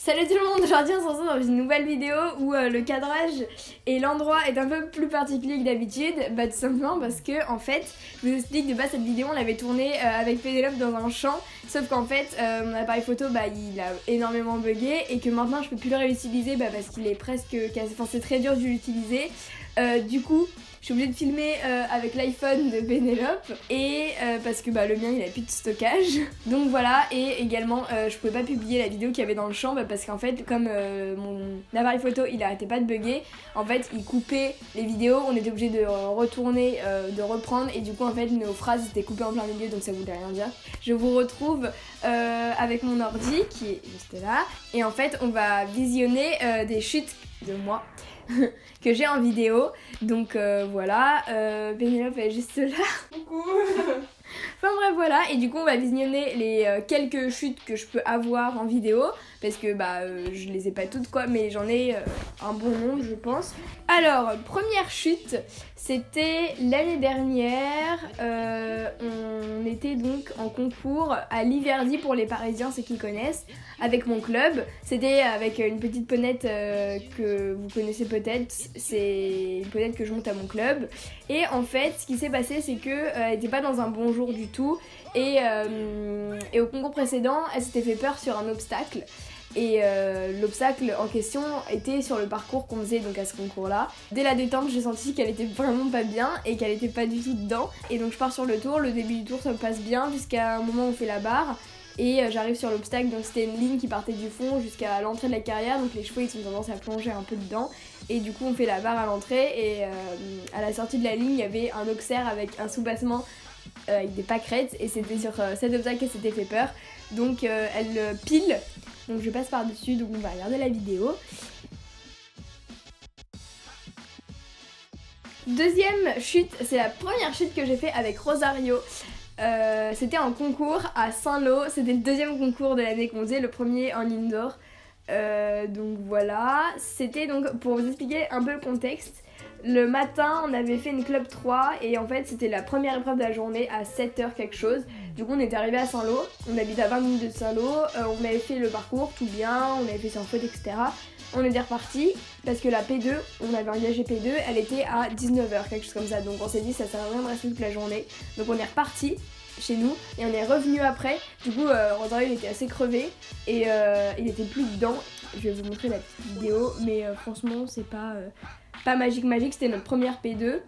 Salut tout le monde, aujourd'hui on se retrouve dans une nouvelle vidéo où le cadrage et l'endroit est un peu plus particulier que d'habitude. Bah tout simplement parce que en fait, je vous explique, de base cette vidéo on l'avait tournée avec Pénélope dans un champ. Sauf qu'en fait mon appareil photo il a énormément bugué et que maintenant je peux plus le réutiliser parce qu'il est presque cassé, enfin c'est très dur de l'utiliser. Du coup je suis obligée de filmer avec l'iPhone de Pénélope et parce que le mien il a plus de stockage. Donc voilà, et également je pouvais pas publier la vidéo qu'il y avait dans le champ parce qu'en fait comme mon appareil photo il arrêtait pas de bugger, en fait il coupait les vidéos, on était obligé de retourner, de reprendre et du coup en fait nos phrases étaient coupées en plein milieu donc ça voulait rien dire. Je vous retrouve avec mon ordi qui est juste là et en fait on va visionner des chutes de moi que j'ai en vidéo, donc voilà, Pénélope est juste là. Coucou. Enfin bref voilà, et du coup on va visionner les quelques chutes que je peux avoir en vidéo, parce que je les ai pas toutes quoi, mais j'en ai un bon nombre je pense. Alors, première chute, c'était l'année dernière, on était donc en concours à l'Iverdi pour les Parisiens, ceux qui connaissent, avec mon club. C'était avec une petite ponette que vous connaissez peut-être, c'est une ponette que je monte à mon club. Et en fait, ce qui s'est passé, c'est qu'elle était pas dans un bon jour du tout, et au concours précédent, elle s'était fait peur sur un obstacle. Et l'obstacle en question était sur le parcours qu'on faisait donc à ce concours là. Dès la détente j'ai senti qu'elle était vraiment pas bien et qu'elle était pas du tout dedans. Et donc je pars sur le tour, le début du tour ça me passe bien jusqu'à un moment où on fait la barre. Et j'arrive sur l'obstacle, donc c'était une ligne qui partait du fond jusqu'à l'entrée de la carrière. Donc les chevaux ils ont tendance à plonger un peu dedans. Et du coup on fait la barre à l'entrée et à la sortie de la ligne il y avait un auxerre avec un soubassement avec des pâquerettes. Et c'était sur cet obstacle qu'elle s'était fait peur. Donc elle pile. Donc je passe par dessus, donc on va regarder la vidéo. Deuxième chute, c'est la première chute que j'ai fait avec Rosario. C'était en concours à Saint-Lô, c'était le deuxième concours de l'année qu'on faisait, le premier en indoor. Donc voilà, c'était donc pour vous expliquer un peu le contexte. Le matin, on avait fait une club 3 et en fait c'était la première épreuve de la journée à 7h quelque chose. Du coup on était arrivé à Saint-Lô, on habite à 20 minutes de Saint-Lô, on avait fait le parcours tout bien, on avait fait sans faute etc. On était reparti parce que la P2, on avait engagé P2, elle était à 19h quelque chose comme ça. Donc on s'est dit ça sert à rien de rester toute la journée. Donc on est reparti chez nous et on est revenu après. Du coup Rosario il était assez crevé et il était plus dedans. Je vais vous montrer la petite vidéo mais franchement c'est pas magique, c'était notre première P2.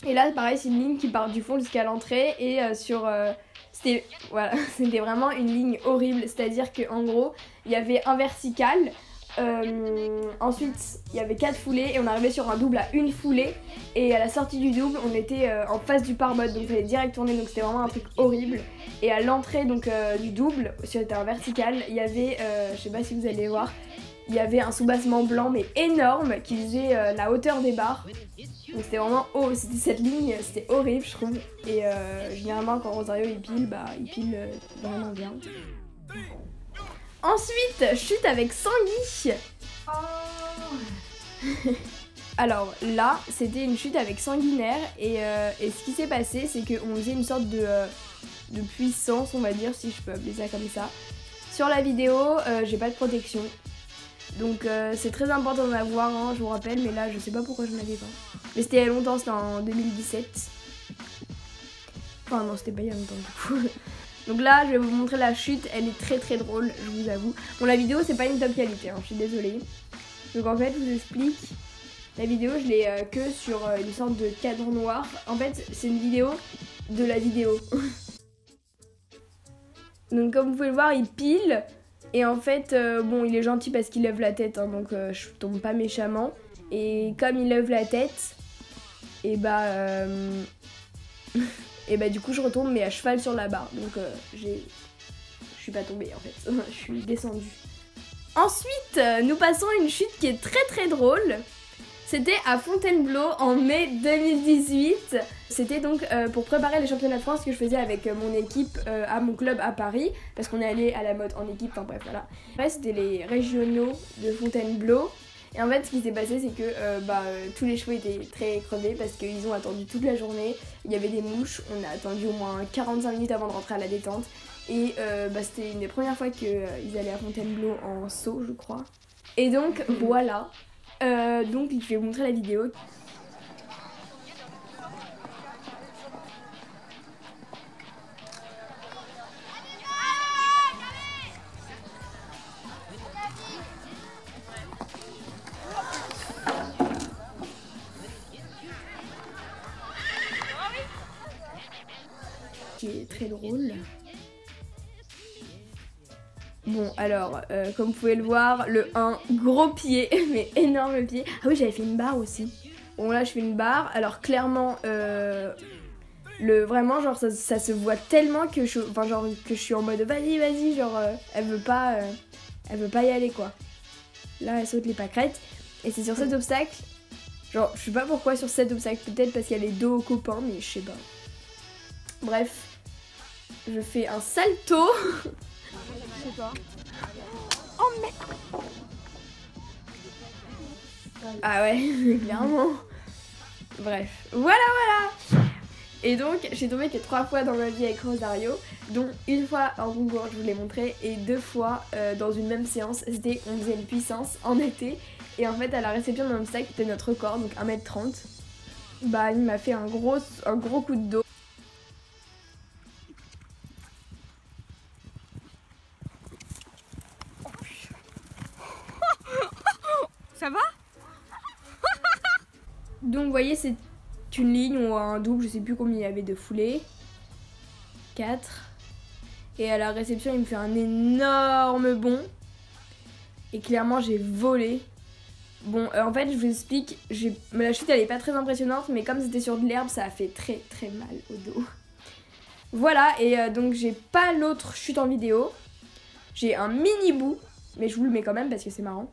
Et là pareil c'est une ligne qui part du fond jusqu'à l'entrée et c'était vraiment une ligne horrible, c'est-à-dire qu'en gros il y avait un vertical. Ensuite il y avait 4 foulées et on arrivait sur un double à une foulée et à la sortie du double on était en face du pare-mode donc il fallait direct tourner, donc c'était vraiment un truc horrible. Et à l'entrée donc du double, c'était un vertical, il y avait, je sais pas si vous allez voir, il y avait un soubassement blanc mais énorme qui faisait la hauteur des barres. Donc c'était vraiment c'était cette ligne, c'était horrible je trouve. Et généralement quand Rosario il pile vraiment bien. Ensuite, chute avec Sanguy. Alors là, c'était une chute avec Sanguinaire et ce qui s'est passé, c'est qu'on faisait une sorte de puissance, on va dire, si je peux appeler ça comme ça. Sur la vidéo, j'ai pas de protection. Donc c'est très important d'en avoir, je vous rappelle, mais là je sais pas pourquoi je n'en avais pas. Mais c'était il y a longtemps, c'était en 2017. Enfin non, c'était pas il y a longtemps du coup. Donc là, je vais vous montrer la chute, elle est très très drôle, je vous avoue. Bon, la vidéo, c'est pas une top qualité, je suis désolée. Donc en fait, je vous explique. La vidéo, je l'ai que sur une sorte de cadre noir. En fait, c'est une vidéo de la vidéo. Donc comme vous pouvez le voir, il pile. Et en fait, bon, il est gentil parce qu'il lève la tête, donc je tombe pas méchamment. Et comme il lève la tête, et du coup je retombe mais à cheval sur la barre, donc je suis pas tombée en fait, je suis descendue. Ensuite nous passons à une chute qui est très très drôle. C'était à Fontainebleau en mai 2018. C'était donc pour préparer les championnats de France que je faisais avec mon équipe à mon club à Paris, parce qu'on est allé à la mode en équipe, enfin bref voilà. Après c'était les régionaux de Fontainebleau. Et en fait ce qui s'est passé c'est que tous les chevaux étaient très crevés parce qu'ils ont attendu toute la journée. Il y avait des mouches, on a attendu au moins 45 minutes avant de rentrer à la détente. Et c'était une des premières fois qu'ils allaient à Fontainebleau en saut je crois. Et donc voilà, donc je vais vous montrer la vidéo. Qui est très drôle. Bon alors, comme vous pouvez le voir, le 1, gros pied, mais énorme pied. Ah oui, j'avais fait une barre aussi. Bon là je fais une barre, alors clairement, vraiment genre ça se voit tellement que je suis en mode vas-y, genre elle veut pas y aller quoi. Là elle saute les pâquerettes, et c'est sur cet obstacle, genre je sais pas pourquoi sur cet obstacle, peut-être parce qu'elle est dos aux copains, mais je sais pas. Bref. Je fais un salto. Je sais pas. Oh mais... Ah ouais, clairement. Bref, voilà. Et donc, j'ai tombé que 3 fois dans ma vie avec Rosario, dont une fois en concours, je vous l'ai montré, et 2 fois dans une même séance. C'était, on faisait une puissance en été, et en fait, à la réception d'un obstacle, c'était notre record, donc 1m30. Bah, il m'a fait un gros coup de dos. Ça va? Donc vous voyez c'est une ligne ou un double, je sais plus combien il y avait de foulées. 4. Et à la réception il me fait un énorme bond. Et clairement j'ai volé. Bon en fait je vous explique, la chute elle est pas très impressionnante, mais comme c'était sur de l'herbe ça a fait très mal au dos. Voilà, et donc j'ai pas l'autre chute en vidéo. J'ai un mini bout, mais je vous le mets quand même parce que c'est marrant.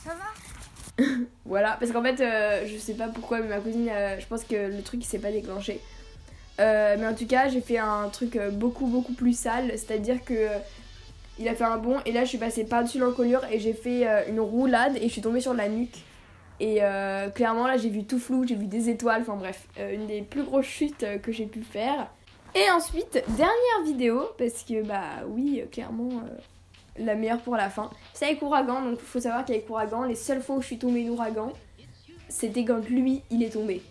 Ça va? Voilà, parce qu'en fait, je sais pas pourquoi, mais ma cousine, je pense que le truc il s'est pas déclenché. Mais en tout cas, j'ai fait un truc beaucoup plus sale, c'est-à-dire que il a fait un bond et là je suis passée par-dessus l'encolure et j'ai fait une roulade et je suis tombée sur la nuque. Et clairement là j'ai vu tout flou, j'ai vu des étoiles, enfin bref, une des plus grosses chutes que j'ai pu faire. Et ensuite, dernière vidéo, parce que bah oui, clairement... la meilleure pour la fin. C'est avec Ouragan, donc il faut savoir qu'avec Ouragan, les seules fois où je suis tombée d'Ouragan, c'était quand lui, il est tombé.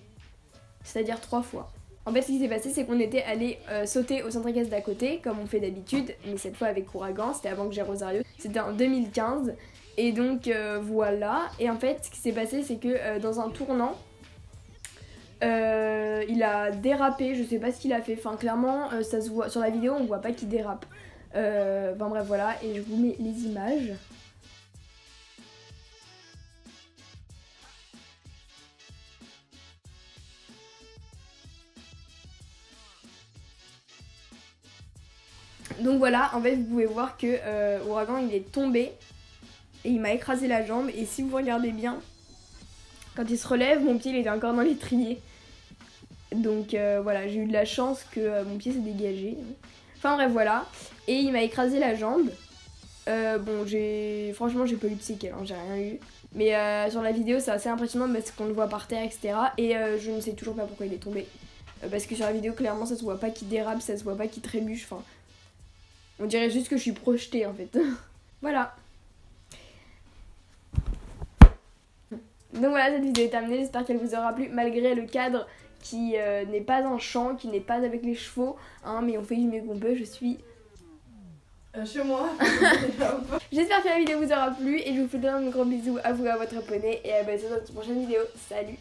C'est-à-dire 3 fois. En fait, ce qui s'est passé, c'est qu'on était allé sauter au centre équestre d'à côté, comme on fait d'habitude, mais cette fois avec Ouragan, c'était avant que j'ai Rosario. C'était en 2015, et donc voilà. Et en fait, ce qui s'est passé, c'est que dans un tournant, il a dérapé, je sais pas ce qu'il a fait. Enfin, clairement, ça se voit sur la vidéo, on voit pas qu'il dérape. Enfin bref voilà, et je vous mets les images. Donc voilà, en fait vous pouvez voir que Ouragan il est tombé et il m'a écrasé la jambe, et si vous regardez bien, quand il se relève, mon pied il était encore dans l'étrier. Donc voilà, j'ai eu de la chance que mon pied s'est dégagé. Enfin bref voilà, et il m'a écrasé la jambe. Bon franchement j'ai pas eu de séquelles, hein, j'ai rien eu. Mais sur la vidéo c'est assez impressionnant parce qu'on le voit par terre, etc. Et je ne sais toujours pas pourquoi il est tombé. Parce que sur la vidéo clairement ça se voit pas qu'il dérape, ça se voit pas qu'il trébuche, enfin... On dirait juste que je suis projetée en fait. Voilà. Donc voilà, cette vidéo est terminée, j'espère qu'elle vous aura plu malgré le cadre qui n'est pas en champ, qui n'est pas avec les chevaux, hein, mais on fait du mieux qu'on peut, je suis... Chez moi. J'espère que la vidéo vous aura plu et je vous fais plein de gros bisous à vous et à votre abonné et à bientôt dans une prochaine vidéo. Salut!